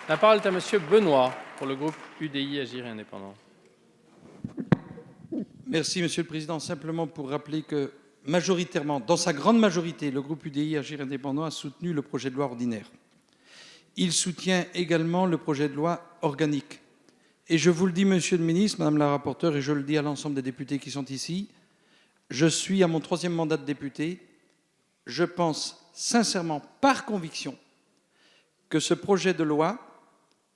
La parole est à Monsieur Benoît pour le groupe UDI Agir et Indépendants. Merci Monsieur le Président. Simplement pour rappeler que majoritairement, dans sa grande majorité, le groupe UDI Agir et Indépendants a soutenu le projet de loi ordinaire. Il soutient également le projet de loi organique. Et je vous le dis, Monsieur le Ministre, Madame la rapporteure, et je le dis à l'ensemble des députés qui sont ici, je suis à mon 3e mandat de député. Je pense sincèrement, par conviction, que ce projet de loi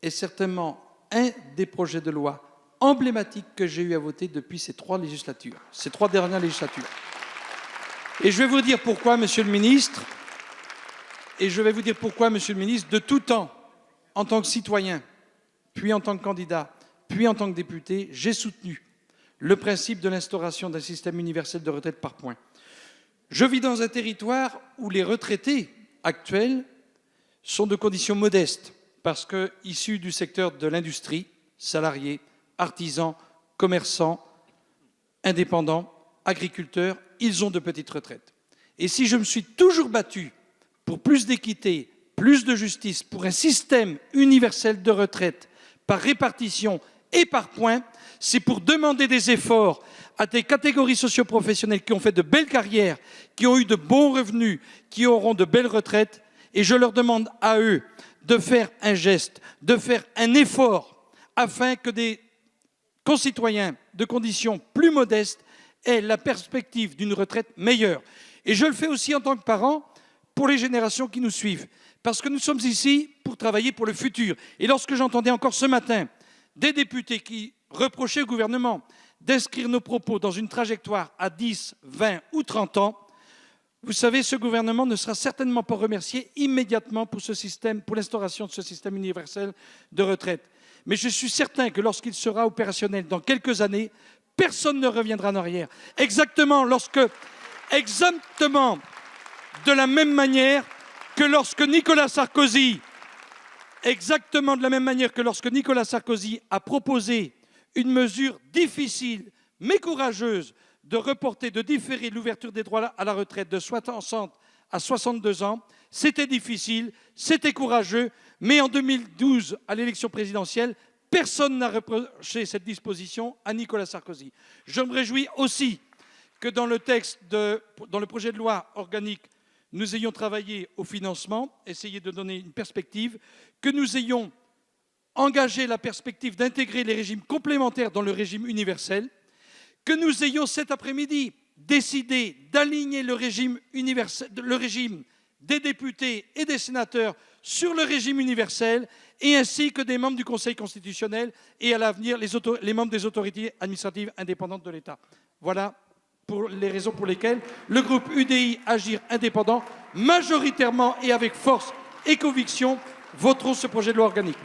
est certainement un des projets de loi emblématiques que j'ai eu à voter depuis ces 3 dernières législatures. Et je vais vous dire pourquoi, Monsieur le Ministre, de tout temps, en tant que citoyen, puis en tant que candidat, puis en tant que député, j'ai soutenu le principe de l'instauration d'un système universel de retraite par points. Je vis dans un territoire où les retraités actuels sont de conditions modestes, parce que issus du secteur de l'industrie, salariés, artisans, commerçants, indépendants, agriculteurs, ils ont de petites retraites. Et si je me suis toujours battu pour plus d'équité, plus de justice, pour un système universel de retraite par répartition et par points, c'est pour demander des efforts à des catégories socio-professionnelles qui ont fait de belles carrières, qui ont eu de bons revenus, qui auront de belles retraites. Et je leur demande à eux de faire un geste, de faire un effort afin que des concitoyens de conditions plus modestes aient la perspective d'une retraite meilleure. Et je le fais aussi en tant que parent pour les générations qui nous suivent. Parce que nous sommes ici pour travailler pour le futur. Et lorsque j'entendais encore ce matin des députés qui reprochaient au gouvernement d'inscrire nos propos dans une trajectoire à 10, 20 ou 30 ans, vous savez, ce gouvernement ne sera certainement pas remercié immédiatement pour l'instauration de ce système universel de retraite. Mais je suis certain que lorsqu'il sera opérationnel dans quelques années, personne ne reviendra en arrière. Exactement de la même manière que lorsque Nicolas Sarkozy a proposé une mesure difficile mais courageuse de différer l'ouverture des droits à la retraite de 60 à 62 ans. C'était difficile, c'était courageux, mais en 2012, à l'élection présidentielle, personne n'a reproché cette disposition à Nicolas Sarkozy. Je me réjouis aussi que dans le projet de loi organique, nous ayons travaillé au financement, essayé de donner une perspective, que nous ayons engagé la perspective d'intégrer les régimes complémentaires dans le régime universel, que nous ayons cet après-midi décidé d'aligner le régime des députés et des sénateurs sur le régime universel, et ainsi que des membres du Conseil constitutionnel et à l'avenir les membres des autorités administratives indépendantes de l'État. Voilà pour les raisons pour lesquelles le groupe UDI Agir Indépendant, majoritairement et avec force et conviction, voteront ce projet de loi organique.